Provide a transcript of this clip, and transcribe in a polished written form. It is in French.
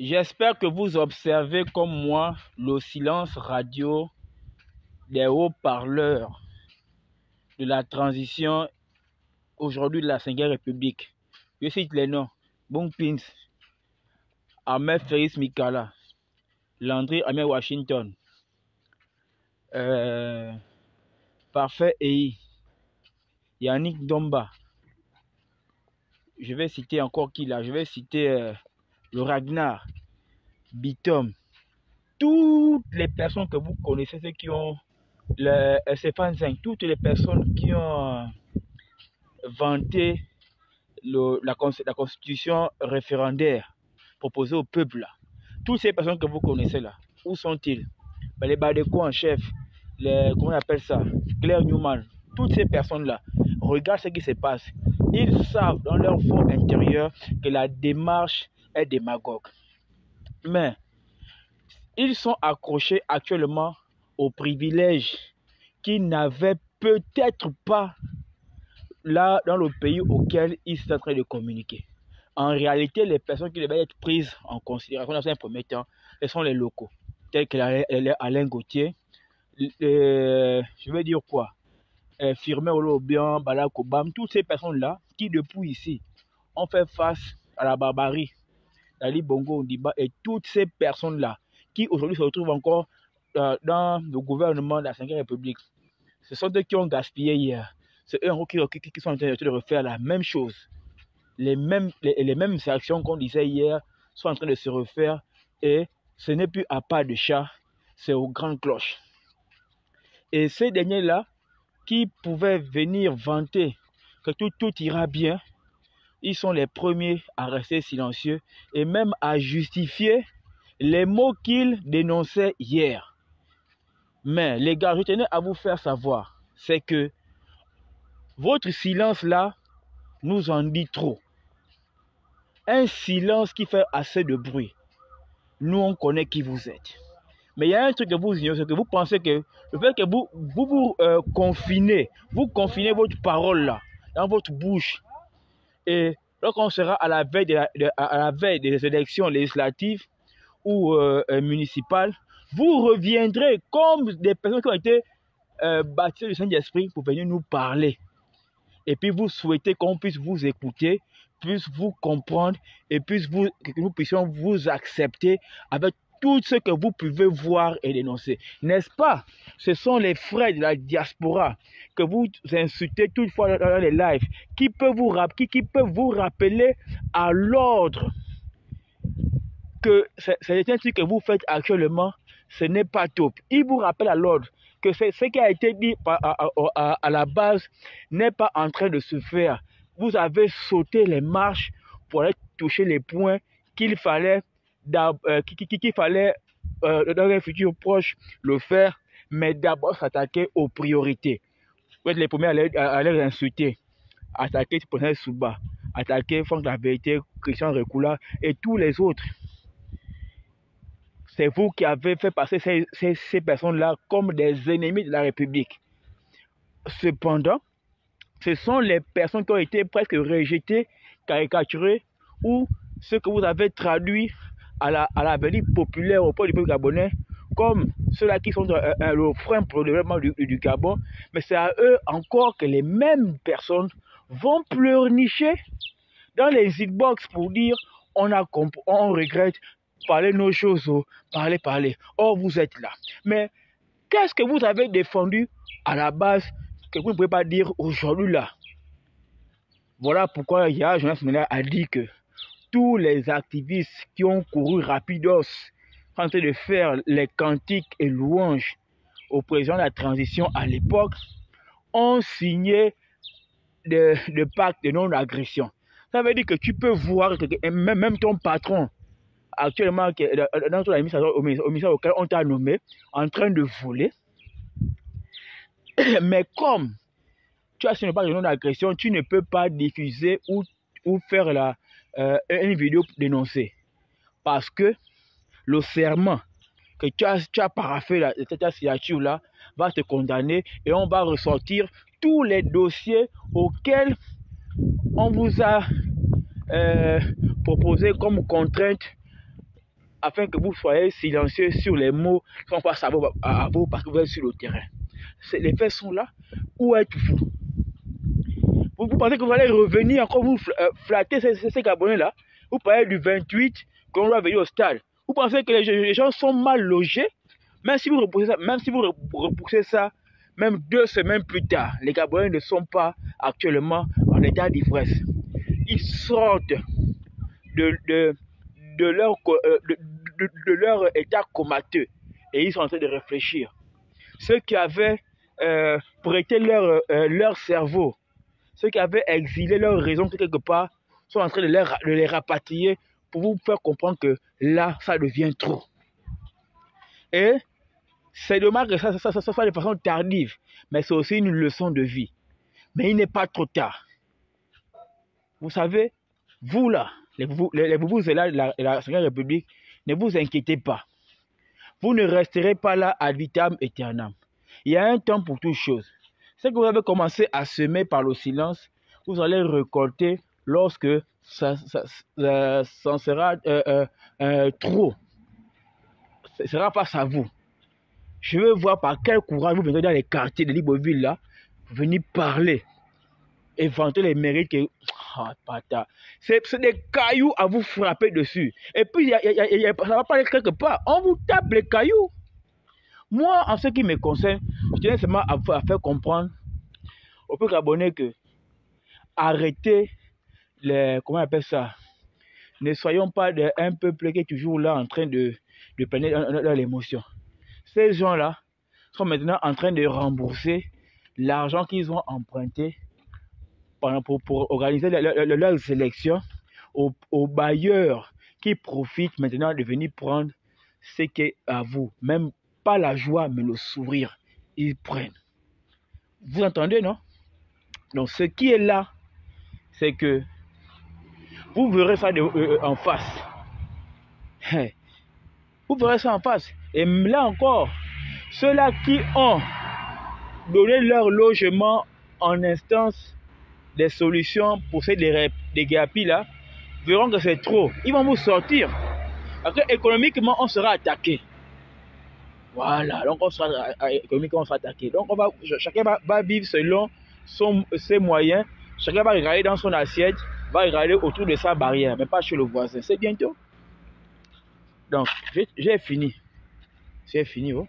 J'espère que vous observez comme moi le silence radio des haut-parleurs de la transition aujourd'hui de la 5e République. Je cite les noms: Bong Pins, Ahmed Félix Mikala, Landry Ahmed Washington, Parfait Ei, Yannick Domba. Je vais citer encore qui là? Je vais citer le Ragnar, Bitom. Toutes les personnes que vous connaissez, ceux qui ont le Stéphane 5, toutes les personnes qui ont vanté la constitution référendaire proposée au peuple là. Toutes ces personnes que vous connaissez là, où sont-ils? Les Badeko en chef, comment on appelle ça, Claire Newman, toutes ces personnes là, regardent ce qui se passe. Ils savent dans leur fond intérieur que la démarche est démagogue. Mais ils sont accrochés actuellement aux privilèges qu'ils n'avaient peut-être pas là dans le pays auquel ils sont en train de communiquer. En réalité, les personnes qui devaient être prises en considération dans un premier temps, ce sont les locaux, tels que Alain Gauthier, je vais dire quoi, Firmin Olobian, Barack Obama, toutes ces personnes-là qui depuis ici ont fait face à la barbarie, Ali Bongo Ondimba et toutes ces personnes-là qui aujourd'hui se retrouvent encore dans le gouvernement de la 5e République. Ce sont eux qui ont gaspillé hier. C'est eux qui sont en train de refaire la même chose. Les mêmes actions qu'on disait hier sont en train de se refaire et ce n'est plus à pas de chat, c'est aux grandes cloches. Et ces derniers-là qui pouvaient venir vanter que tout ira bien, ils sont les premiers à rester silencieux et même à justifier les mots qu'ils dénonçaient hier. Mais les gars, je tenais à vous faire savoir, c'est que votre silence là nous en dit trop. Un silence qui fait assez de bruit. Nous, on connaît qui vous êtes. Mais il y a un truc que vous ignorez, c'est que vous pensez que le fait que vous confinez votre parole là, dans votre bouche. Et lorsqu'on sera à la veille des élections législatives ou municipales, vous reviendrez comme des personnes qui ont été baptisées du Saint-Esprit pour venir nous parler. Et puis vous souhaitez qu'on puisse vous écouter, puisse vous comprendre et que nous puissions vous accepter avec tout ce que vous pouvez voir et dénoncer. N'est-ce pas? Ce sont les frères de la diaspora que vous insultez toutefois dans les lives qui peuvent vous rappeler à l'ordre que c'est un truc que vous faites actuellement, ce n'est pas top. Ils vous rappellent à l'ordre que ce qui a été dit à la base n'est pas en train de se faire. Vous avez sauté les marches pour aller toucher les points qu'il fallait dans un futur proche le faire, mais d'abord s'attaquer aux priorités. Vous êtes les premiers à les insulter, attaquer Tsiponel Souba, attaquer Franck La Vérité, Christian Rekoula et tous les autres. C'est vous qui avez fait passer ces personnes-là comme des ennemis de la République. Cependant, ce sont les personnes qui ont été presque rejetées, caricaturées, ou ce que vous avez traduit à la venue populaire au peuple du peuple gabonais, comme ceux-là qui sont le frein pour le développement du Gabon. Mais c'est à eux encore que les mêmes personnes vont pleurnicher dans les inbox pour dire on regrette, parler nos choses, parler. Oh, vous êtes là. Mais qu'est-ce que vous avez défendu à la base que vous ne pouvez pas dire aujourd'hui là? Voilà pourquoi hier, Jonas Mena a dit que tous les activistes qui ont couru rapidos en train de faire les cantiques et louanges au président de la transition à l'époque ont signé le pacte de non-agression. Ça veut dire que tu peux voir que même ton patron actuellement dans ton ministère auquel on t'a nommé en train de voler. Mais comme tu as signé le pacte de non-agression, tu ne peux pas diffuser ou faire une vidéo pour dénoncer. Parce que le serment que tu as paraffé cette signature-là va te condamner et on va ressortir tous les dossiers auxquels on vous a proposé comme contrainte afin que vous soyez silencieux sur les mots qui sont pas à vous parce que vous êtes sur le terrain. Les faits sont là. Où êtes-vous? Vous pensez que vous allez revenir encore vous flatter ces Gabonais-là? Vous parlez du 28 qu'on doit venir au stade. Vous pensez que les gens sont mal logés? Même si vous repoussez ça, même 2 semaines plus tard, les Gabonais ne sont pas actuellement en état d'ivresse. Ils sortent de leur état comateux et ils sont en train de réfléchir. Ceux qui avaient prêté leur cerveau, ceux qui avaient exilé leur raison quelque part, sont en train de les rapatrier pour vous faire comprendre que là, ça devient trop. Et c'est dommage que ça soit de façon tardive, mais c'est aussi une leçon de vie. Mais il n'est pas trop tard. Vous savez, vous là, les boubous de la 5e République, ne vous inquiétez pas. Vous ne resterez pas là ad vitam aeternam. Il y a un temps pour toutes choses. Ce que vous avez commencé à semer par le silence, vous allez récolter lorsque ça sera trop. Ce sera face à vous. Je veux voir par quel courage vous venez dans les quartiers de Libreville là, vous venez parler, inventer les mérites que... C'est des cailloux à vous frapper dessus. Et puis, ça ne va pas aller quelque part. On vous tape les cailloux. Moi, en ce qui me concerne, je tiens seulement à faire comprendre au peuple gabonais que arrêtez les... Comment on appelle ça? Ne soyons pas un peuple qui est toujours là en train de peiner dans l'émotion. Ces gens-là sont maintenant en train de rembourser l'argent qu'ils ont emprunté pour organiser leurs élections aux bailleurs qui profitent maintenant de venir prendre ce qui est à vous. Même pas la joie, mais le sourire, ils prennent. Vous entendez, non? Donc, ce qui est là, c'est que vous verrez ça en face. Vous verrez ça en face. Et là encore, ceux-là qui ont donné leur logement en instance des solutions pour ces gapis là, verront que c'est trop. Ils vont vous sortir. Parce que économiquement, on sera attaqué. Voilà, donc économiquement, on sera attaqué. Donc chacun va vivre selon ses moyens. Chacun va regarder dans son assiette, va regarder autour de sa barrière, mais pas chez le voisin. C'est bientôt. Donc, j'ai fini. C'est fini, oh.